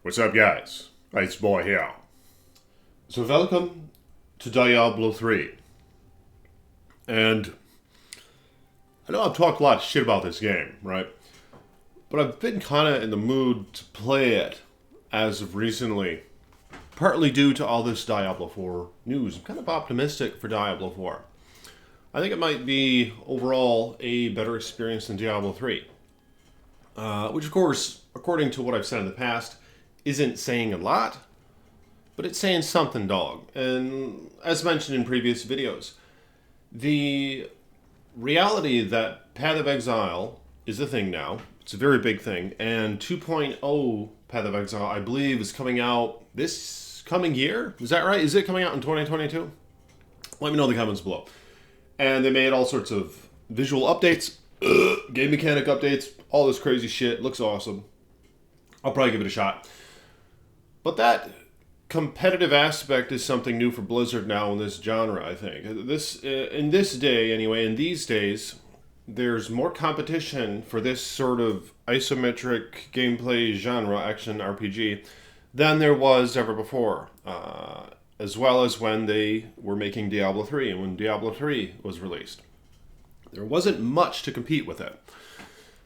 What's up, guys? Ice Boy here. So welcome to Diablo 3. And I know I've talked a lot of shit about this game, right? But I've been kind of in the mood to play it as of recently. Partly due to all this Diablo 4 news. I'm kind of optimistic for Diablo 4. I think it might be overall a better experience than Diablo 3. Which, of course, according to what I've said in the past, isn't saying a lot, but it's saying something, dog. And as mentioned in previous videos, the reality that Path of Exile is a thing now. It's a very big thing. And 2.0 Path of Exile, I believe, is coming out this coming year. Is that right? Is it coming out in 2022? Let me know in the comments below. And they made all sorts of visual updates, game mechanic updates, all this crazy shit. Looks awesome. I'll probably give it a shot. But that competitive aspect is something new for Blizzard now in this genre, I think. In this day, anyway, in these days, there's more competition for this sort of isometric gameplay genre, action RPG, than there was ever before. As well as when they were making Diablo 3 and when Diablo 3 was released. There wasn't much to compete with it.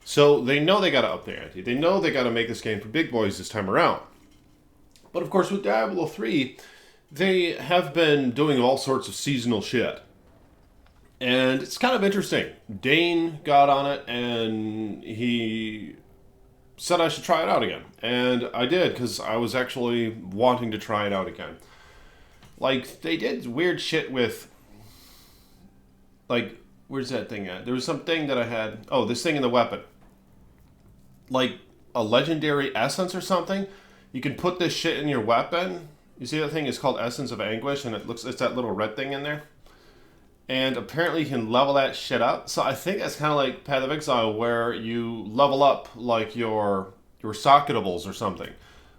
So they know they got to up the ante. They know they got to make this game for big boys this time around. But of course, with Diablo 3, they have been doing all sorts of seasonal shit. And it's kind of interesting. Dane got on it and he said I should try it out again. And I did, because I was actually wanting to try it out again. Like, they did weird shit with, like, where's that thing at? There was some thing that I had, oh, this thing in the weapon. Like, a legendary essence or something. You can put this shit in your weapon. You see that thing is called Essence of Anguish, and it's that little red thing in there. And apparently you can level that shit up. So I think that's kind of like Path of Exile, where you level up like your socketables or something.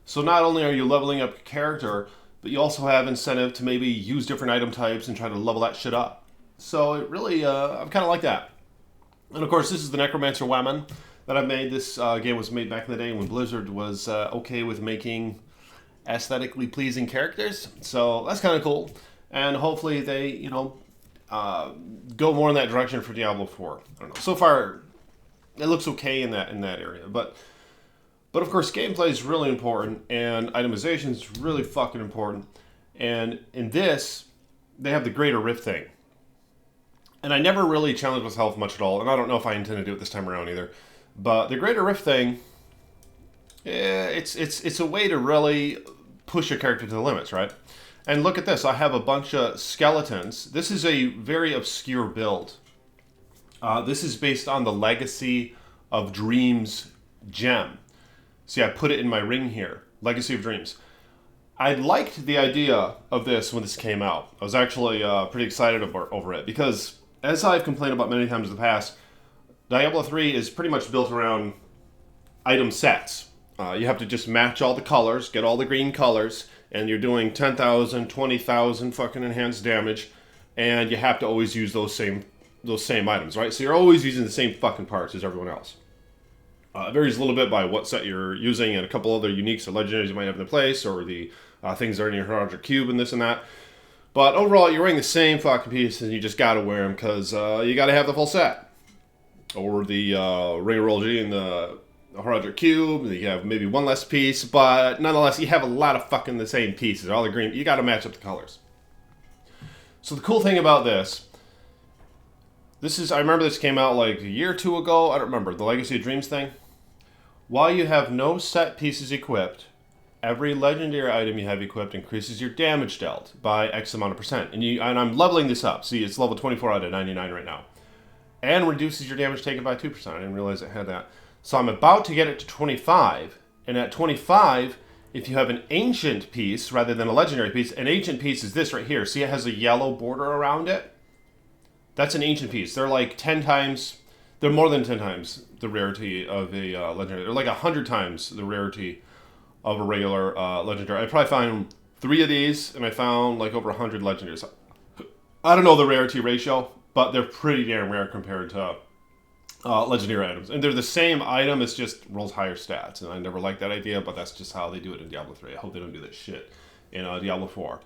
So not only are you leveling up your character, but you also have incentive to maybe use different item types and try to level that shit up. So it really, I'm kind of like that. And of course, this is the Necromancer weapon that I've made. This game was made back in the day when Blizzard was okay with making aesthetically pleasing characters. So that's kind of cool. And hopefully they, go more in that direction for Diablo 4. I don't know. So far, it looks okay in that area. But of course, gameplay is really important, and itemization is really fucking important. And in this, they have the Greater Rift thing. And I never really challenged myself much at all, and I don't know if I intend to do it this time around either. But the Greater Rift thing, it's a way to really push your character to the limits, right? And look at this, I have a bunch of skeletons. This is a very obscure build. This is based on the Legacy of Dreams gem. See, I put it in my ring here, Legacy of Dreams. I liked the idea of this when this came out. I was actually pretty excited over it, because as I've complained about many times in the past, Diablo 3 is pretty much built around item sets. You have to just match all the colors, get all the green colors, and you're doing 10,000, 20,000 fucking enhanced damage, and you have to always use those same items, right? So you're always using the same fucking parts as everyone else. It varies a little bit by what set you're using, and a couple other uniques or legendaries you might have in the place, or the things that are in your Heraldric Cube and this and that. But overall, you're wearing the same fucking pieces, and you just gotta wear them because you gotta have the full set. Or the Ring of Royalty and the Heraldric Cube, you have maybe one less piece, but nonetheless, you have a lot of fucking the same pieces. All the green, you gotta match up the colors. So the cool thing about this is, I remember this came out like a year or two ago, I don't remember, the Legacy of Dreams thing. While you have no set pieces equipped, every legendary item you have equipped increases your damage dealt by X amount of percent. And I'm leveling this up. See, it's level 24 out of 99 right now. And reduces your damage taken by 2%. I didn't realize it had that. So I'm about to get it to 25. And at 25, if you have an ancient piece rather than a legendary piece, an ancient piece is this right here. See, it has a yellow border around it? That's an ancient piece. They're like 10 times... They're more than 10 times the rarity of a legendary. They're like 100 times the rarity of a regular legendary. I probably found 3 of these, and I found like over 100 legendaries. I don't know the rarity ratio, but they're pretty damn rare compared to legendary items. And they're the same item, it's just rolls higher stats. And I never liked that idea, but that's just how they do it in Diablo 3. I hope they don't do that shit in Diablo 4.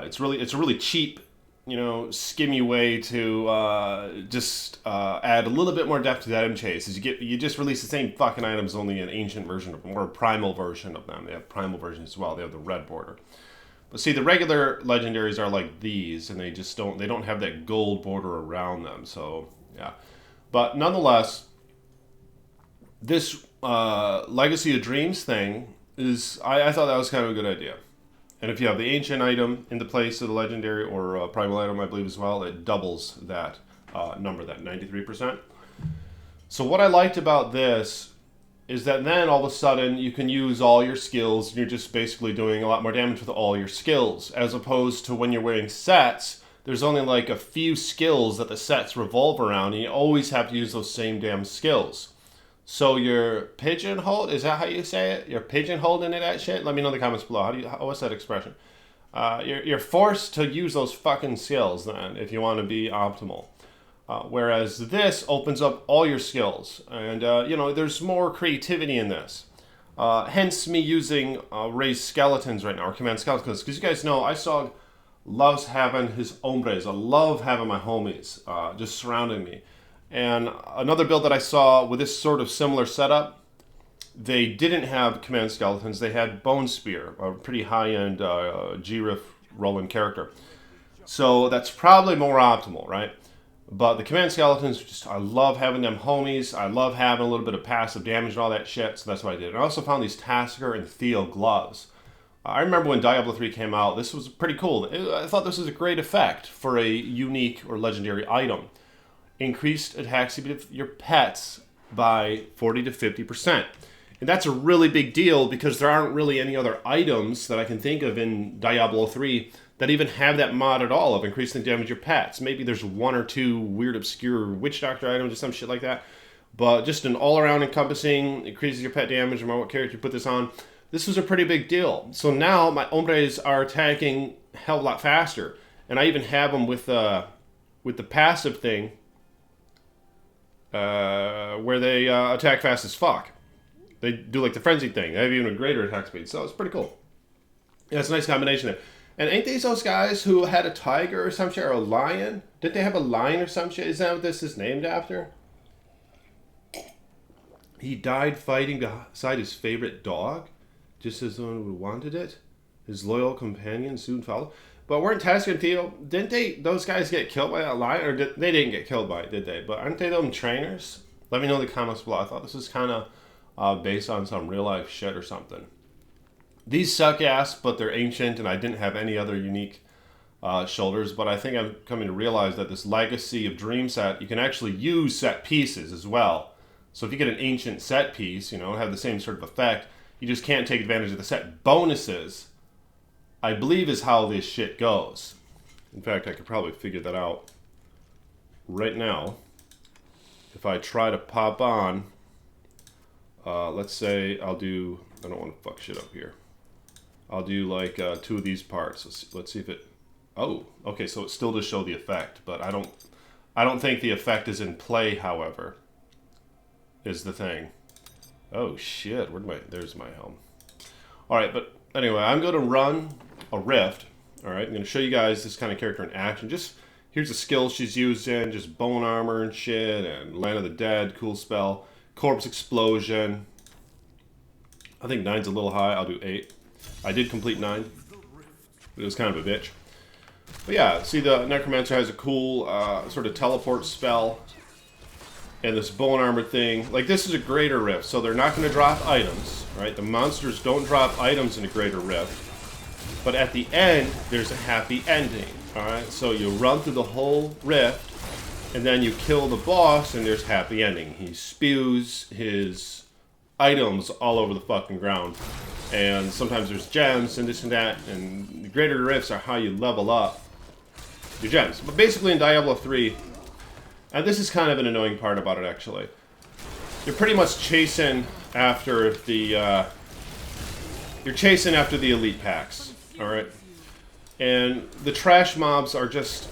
It's a really cheap, you know, skimmy way to just add a little bit more depth to that item chase. Is you just release the same fucking items, only an ancient version of them, or a primal version of them. They have primal versions as well. They have the red border. But see, the regular legendaries are like these, and they don't have that gold border around them. So yeah, but nonetheless, this Legacy of Dreams thing is I thought that was kind of a good idea. And if you have the ancient item in the place of the legendary or primal item, I believe as well, it doubles that number, that 93%. So what I liked about this is that then all of a sudden you can use all your skills and you're just basically doing a lot more damage with all your skills, as opposed to when you're wearing sets, there's only like a few skills that the sets revolve around and you always have to use those same damn skills. So you're pigeonholed, is that how you say it? You're pigeonholed into that shit? Let me know in the comments below. What's that expression? You're forced to use those fucking skills then if you want to be optimal. Whereas this opens up all your skills. And, you know, there's more creativity in this. Hence me using raised skeletons right now, or command skeletons. Because you guys know, Icehog loves having his hombres. I love having my homies just surrounding me. And another build that I saw with this sort of similar setup, they didn't have command skeletons. They had Bone Spear, a pretty high-end G-Riff rolling character. So that's probably more optimal, right? But the command skeletons, just I love having them homies. I love having a little bit of passive damage and all that shit, so that's what I did. And I also found these Tasker and Theo gloves. I remember when Diablo 3 came out, this was pretty cool. I thought this was a great effect for a unique or legendary item. Increased attack speed of your pets by 40 to 50%. And that's a really big deal because there aren't really any other items that I can think of in Diablo 3 that even have that mod at all of increasing the damage of your pets. Maybe there's one or two weird obscure witch doctor items or some shit like that. But just an all-around encompassing, increases your pet damage no matter what character you put this on. This was a pretty big deal. So now my hombres are attacking a hell of a lot faster. And I even have them with the passive thing. Where they attack fast as fuck. They do like the frenzy thing. They have even a greater attack speed. So it's pretty cool. Yeah, it's a nice combination there. And ain't these those guys who had a tiger or some shit, or a lion? Did they have a lion or some shit? Is that what this is named after? He died fighting beside his favorite dog, just as the one who wanted it. His loyal companion soon followed. But weren't Tasker and Theo, didn't those guys get killed by that lion? Or they didn't get killed by it, did they? But aren't they them trainers? Let me know in the comments below. I thought this was kind of based on some real life shit or something. These suck ass, but they're ancient, and I didn't have any other unique shoulders. But I think I'm coming to realize that this Legacy of Dream set, you can actually use set pieces as well. So if you get an ancient set piece, you know, have the same sort of effect, you just can't take advantage of the set bonuses, I believe is how this shit goes. In fact, I could probably figure that out right now. If I try to pop on, let's say I'll do, I don't want to fuck shit up here. I'll do like two of these parts. Let's see if it, oh, okay, so it still does show the effect, but I don't think the effect is in play, however, is the thing. Oh shit, there's my helm. All right, but anyway, I'm going to run a rift. All right, I'm going to show you guys this kind of character in action. Just here's the skills she's using, just bone armor and shit, and Land of the Dead, cool spell, corpse explosion. I think 9's a little high. I'll do 8. I did complete 9. It was kind of a bitch. But yeah, see the Necromancer has a cool sort of teleport spell. And this bone armor thing, like this is a greater rift, so they're not going to drop items, right? The monsters don't drop items in a greater rift, but at the end, there's a happy ending, all right? So you run through the whole rift, and then you kill the boss, and there's happy ending. He spews his items all over the fucking ground, and sometimes there's gems and this and that, and the greater rifts are how you level up your gems. But basically in Diablo 3, and this is kind of an annoying part about it, actually. You're pretty much chasing after the, elite packs, alright? And the trash mobs are just,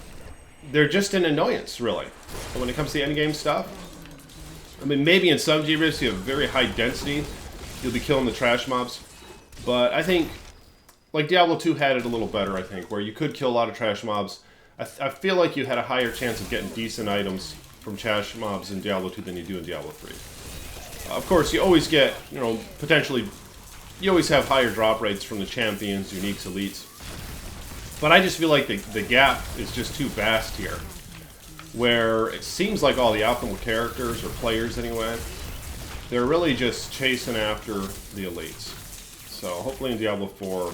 they're just an annoyance, really. But when it comes to the endgame stuff, I mean, maybe in some geometries you have very high density, you'll be killing the trash mobs. But I think, like Diablo 2 had it a little better, I think, where you could kill a lot of trash mobs. I feel like you had a higher chance of getting decent items from trash mobs in Diablo 2 than you do in Diablo 3. Of course, you always get, you know, potentially, you always have higher drop rates from the champions, uniques, elites. But I just feel like the gap is just too vast here, where it seems like all the optimal characters, or players anyway, they're really just chasing after the elites. So hopefully in Diablo 4,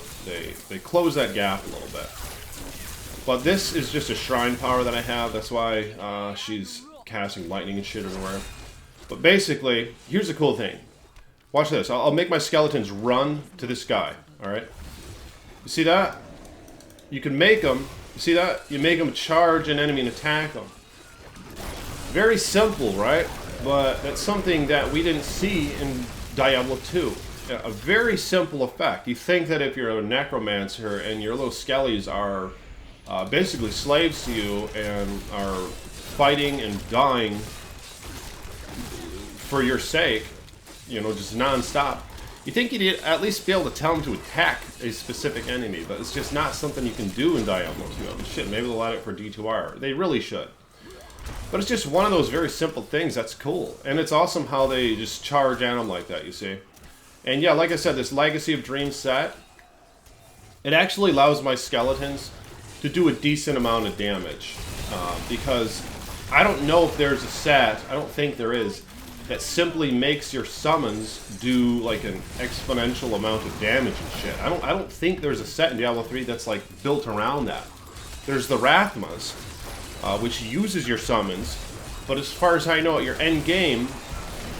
they close that gap a little bit. But this is just a shrine power that I have, that's why she's casting lightning and shit everywhere. But basically, here's the cool thing. Watch this. I'll make my skeletons run to this guy, alright? You see that? You can make them, you see that? You make them charge an enemy and attack them. Very simple, right? But that's something that we didn't see in Diablo 2. A very simple effect. You think that if you're a Necromancer and your little skellies are basically slaves to you and are fighting and dying for your sake, you know, just non-stop, you think you'd at least be able to tell them to attack a specific enemy, but it's just not something you can do in Diablo 2. I mean, shit, maybe they'll add it for D2R. They really should. But it's just one of those very simple things that's cool. And it's awesome how they just charge at them like that, you see. And yeah, like I said, this Legacy of Dreams set, it actually allows my skeletons to do a decent amount of damage. Because I don't know if there's a set, I don't think there is, that simply makes your summons do like an exponential amount of damage and shit. I don't think there's a set in Diablo 3 that's like built around that. There's the Rathmas, which uses your summons, but as far as I know, at your end game,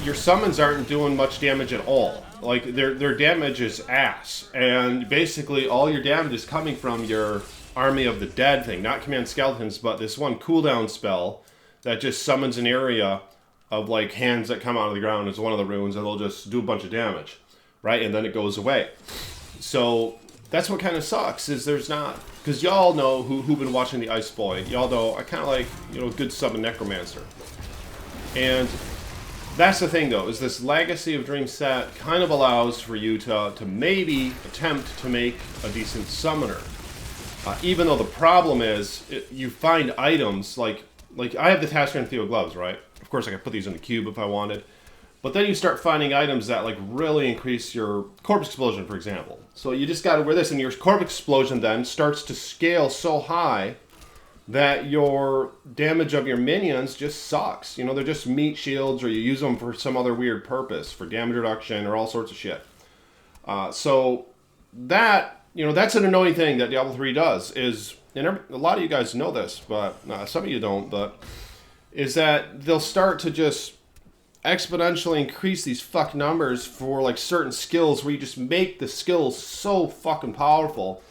your summons aren't doing much damage at all. Like their damage is ass, and basically all your damage is coming from your Army of the Dead thing, not Command Skeletons, but this one cooldown spell that just summons an area of like hands that come out of the ground as one of the runes, and they'll just do a bunch of damage, right? And then it goes away. So that's what kind of sucks, is there's not, because y'all know who've been watching the Ice Boy, y'all know I kind of like, you know, good summon Necromancer. And that's the thing though, is this Legacy of Dreams set kind of allows for you to maybe attempt to make a decent summoner. Even though the problem is, you find items like I have the Tasker and Theo gloves, right? Of course I could put these in the cube if I wanted. But then you start finding items that like really increase your Corpse Explosion, for example. So you just gotta wear this, and your Corpse Explosion then starts to scale so high that your damage of your minions just sucks. You know, they're just meat shields, or you use them for some other weird purpose, for damage reduction or all sorts of shit. So that, you know, that's an annoying thing that Diablo 3 does, is, and a lot of you guys know this, but some of you don't, but is that they'll start to just exponentially increase these fuck numbers for like certain skills, where you just make the skills so fucking powerful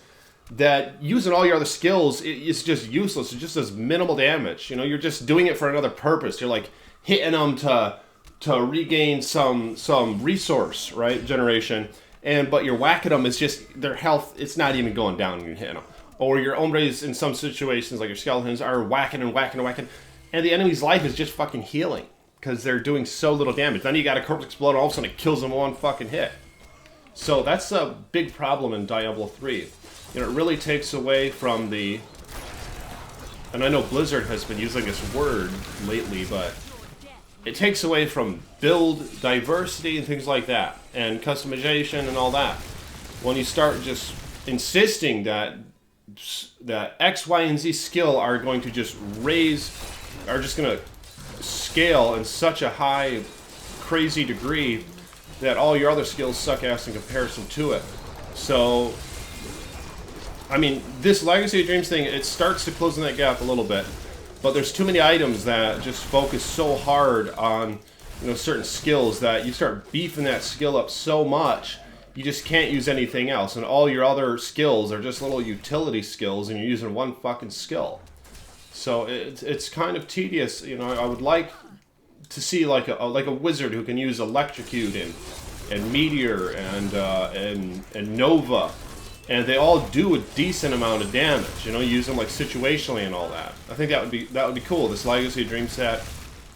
that using all your other skills is just useless. It just does minimal damage. You know, you're just doing it for another purpose. You're like hitting them to regain some resource, right, generation, but you're whacking them, is just their health, it's not even going down when you're hitting them. Or your hombres in some situations, like your skeletons, are whacking and whacking and whacking, and the enemy's life is just fucking healing because they're doing so little damage. Then you got a Corpse Explode, all of a sudden it kills them one fucking hit. So that's a big problem in Diablo 3. You know, it really takes away from the, and I know Blizzard has been using this word lately, but it takes away from build diversity and things like that, and customization and all that. When you start just insisting that X, Y, and Z skill are going to just are just going to scale in such a high, crazy degree that all your other skills suck ass in comparison to it. So, I mean, this Legacy of Dreams thing, it starts to close in that gap a little bit, but there's too many items that just focus so hard on, you know, certain skills that you start beefing that skill up so much, you just can't use anything else, and all your other skills are just little utility skills, and you're using one fucking skill. So it's kind of tedious. You know, I would like to see like a wizard who can use Electrocute and Meteor and Nova, and they all do a decent amount of damage. You know, use them like situationally and all that. I think that would be cool. This Legacy of Dreams set,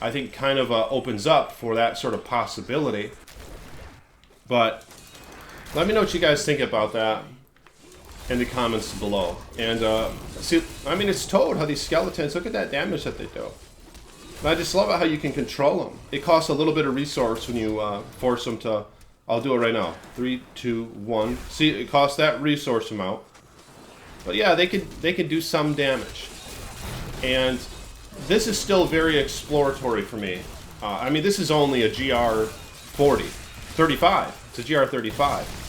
I think kind of opens up for that sort of possibility. But let me know what you guys think about that in the comments below. And see, I mean, it's told how these skeletons, look at that damage that they do. And I just love it how you can control them. It costs a little bit of resource when you force them to, I'll do it right now. 3, 2, 1. See, it costs that resource amount. But yeah, they can do some damage. And this is still very exploratory for me. I mean, this is only a GR 35. It's a GR 35.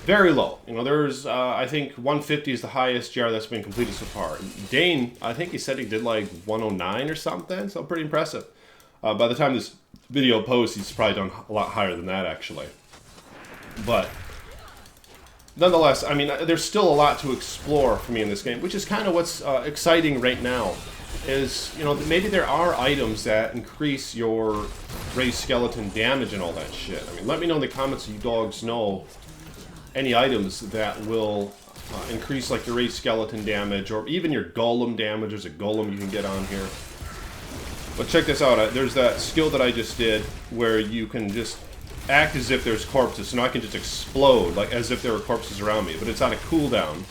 Very low. You know, there's, I think 150 is the highest GR that's been completed so far. Dane, I think he said he did like 109 or something, so pretty impressive. By the time this video posts, he's probably done a lot higher than that, actually. But nonetheless, I mean, there's still a lot to explore for me in this game, which is kind of what's exciting right now. Is, you know, maybe there are items that increase your raised skeleton damage and all that shit. I mean, let me know in the comments if you dogs know any items that will increase like your raised skeleton damage, or even your golem damage. There's a golem you can get on here. But check this out. There's that skill that I just did where you can just act as if there's corpses. So now I can just explode like as if there were corpses around me. But it's on a cooldown.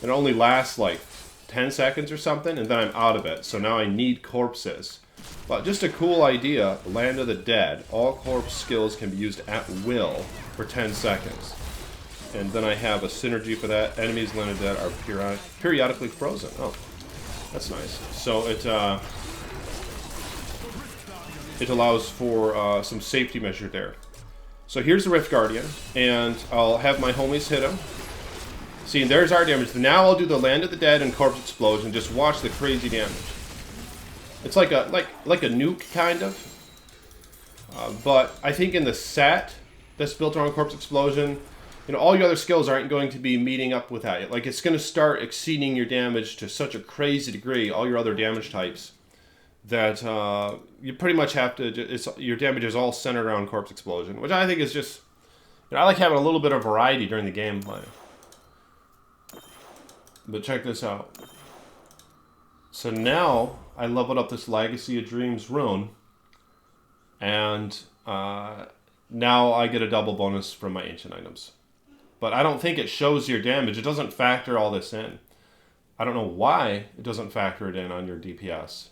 It only lasts like 10 seconds or something, and then I'm out of it. So now I need corpses. But just a cool idea. Land of the Dead. All corpse skills can be used at will for 10 seconds. And then I have a synergy for that. Enemies landed dead are periodically frozen. Oh, that's nice. So it allows for some safety measure there. So here's the Rift Guardian, and I'll have my homies hit him. See, and there's our damage. Now I'll do the Land of the Dead and Corpse Explosion. Just watch the crazy damage. It's like a nuke kind of. But I think in the set that's built around Corpse Explosion, you know, all your other skills aren't going to be meeting up with that. Like, it's going to start exceeding your damage to such a crazy degree, all your other damage types, that you pretty much have to, your damage is all centered around Corpse Explosion, which I think is just, you know, I like having a little bit of variety during the gameplay. But check this out. So now I leveled up this Legacy of Dreams rune, and now I get a double bonus from my ancient items. But I don't think it shows your damage. It doesn't factor all this in. I don't know why it doesn't factor it in on your DPS.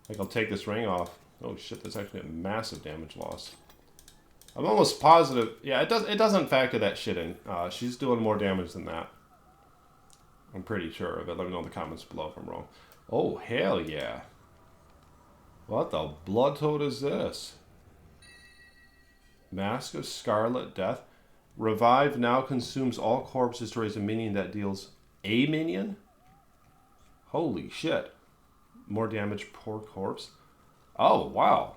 Like, I'll take this ring off. Oh shit, that's actually a massive damage loss. I'm almost positive. Yeah, it doesn't factor that shit in. She's doing more damage than that. I'm pretty sure of it. Let me know in the comments below if I'm wrong. Oh, hell yeah. What the blood toad is this? Mask of Scarlet Death. Revive now consumes all corpses to raise a minion that deals a minion? Holy shit. More damage per corpse. Oh, wow.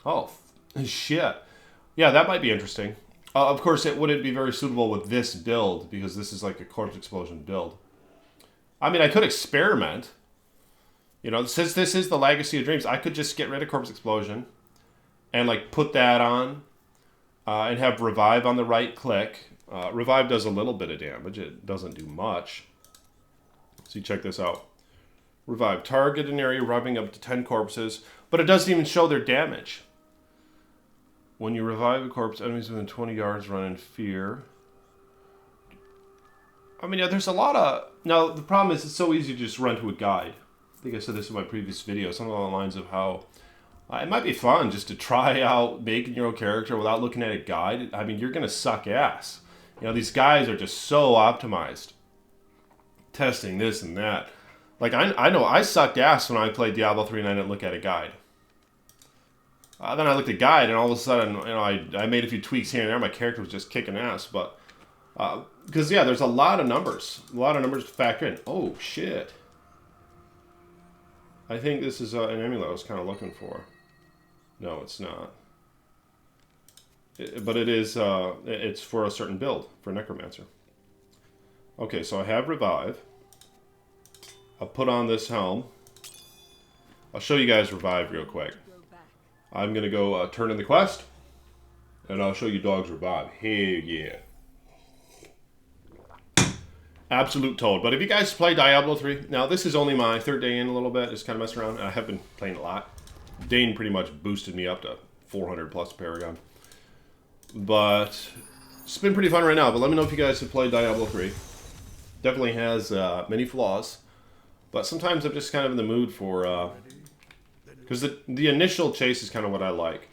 Oh, shit. Yeah, that might be interesting. Of course, it wouldn't be very suitable with this build, because this is like a Corpse Explosion build. I mean, I could experiment. You know, since this is the Legacy of Dreams, I could just get rid of Corpse Explosion and, like, put that on and have Revive on the right click. Revive does a little bit of damage. It doesn't do much. So you check this out. Revive. Target an area, reviving up to 10 corpses, but it doesn't even show their damage. When you revive a corpse, enemies within 20 yards run in fear. I mean, yeah, there's a lot of... Now, the problem is it's so easy to just run to a guide. I think I said this in my previous video, something along the lines of how it might be fun just to try out making your own character without looking at a guide. I mean, you're going to suck ass. You know, these guys are just so optimized. Testing this and that. Like, I know I sucked ass when I played Diablo 3 and I didn't look at a guide. Then I looked at guide, and all of a sudden, you know, I made a few tweaks here and there. My character was just kicking ass, but because yeah, there's a lot of numbers to factor in. Oh shit! I think this is an amulet I was kind of looking for. No, it's not. But it is. It's for a certain build for Necromancer. Okay, so I have Revive. I'll put on this helm. I'll show you guys Revive real quick. I'm going to go turn in the quest, and I'll show you dogs Revive. Hell yeah. Absolute toad. But if you guys play Diablo 3, now this is only my third day in a little bit, just kind of messing around. I have been playing a lot. Dane pretty much boosted me up to 400 plus Paragon. But it's been pretty fun right now. But let me know if you guys have played Diablo 3. Definitely has many flaws. But sometimes I'm just kind of in the mood for... because the initial chase is kind of what I like.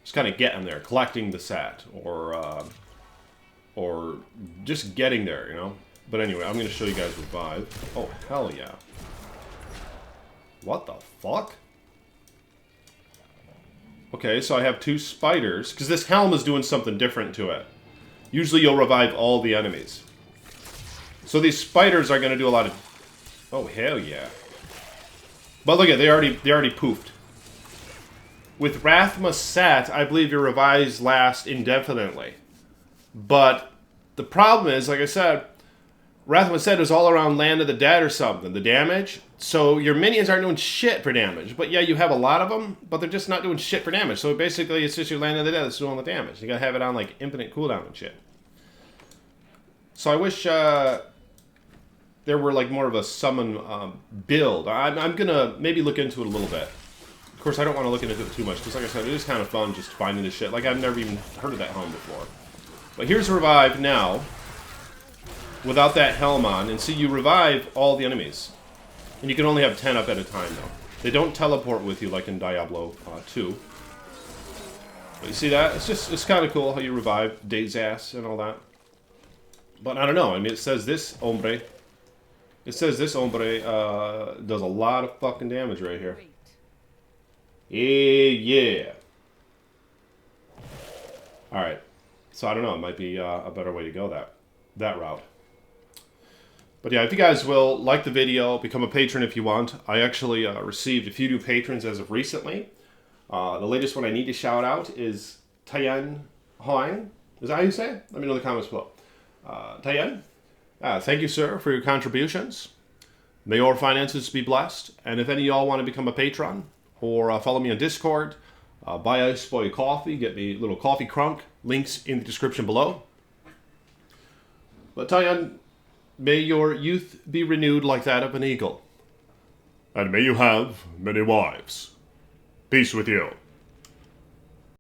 Just kind of getting there, collecting the set, or just getting there, you know? But anyway, I'm going to show you guys Revive. Oh, hell yeah. What the fuck? Okay, so I have 2 spiders, because this helm is doing something different to it. Usually you'll revive all the enemies. So these spiders are going to do a lot of... Oh, hell yeah. But look at, they already poofed. With Rathma set, I believe your revives last indefinitely. But the problem is, like I said, Rathma set is all around Land of the Dead or something, the damage. So your minions aren't doing shit for damage. But yeah, you have a lot of them, but they're just not doing shit for damage. So basically, it's just your Land of the Dead that's doing the damage. You gotta have it on, like, infinite cooldown and shit. So I wish there were, like, more of a summon build. I'm gonna maybe look into it a little bit. Of course, I don't want to look into it too much, because like I said, it is kind of fun just finding this shit. Like, I've never even heard of that helm before. But here's Revive now, without that helm on, and see, you revive all the enemies. And you can only have 10 up at a time, though. They don't teleport with you like in Diablo 2. But you see that? It's kind of cool how you revive Dave's ass and all that. But I don't know, I mean, it says this hombre does a lot of fucking damage right here. Yeah. Alright. So I don't know, it might be a better way to go that route. But yeah, if you guys will like the video, become a patron if you want. I actually received a few new patrons as of recently. The latest one I need to shout out is Tayan Hoang. Is that how you say it? Let me know in the comments below. Tayan, thank you, sir, for your contributions. May your finances be blessed. And if any of y'all want to become a patron, or follow me on Discord, buy Ice Boy coffee, get me a little coffee crunk, links in the description below. But Tayan, may your youth be renewed like that of an eagle. And may you have many wives. Peace with you.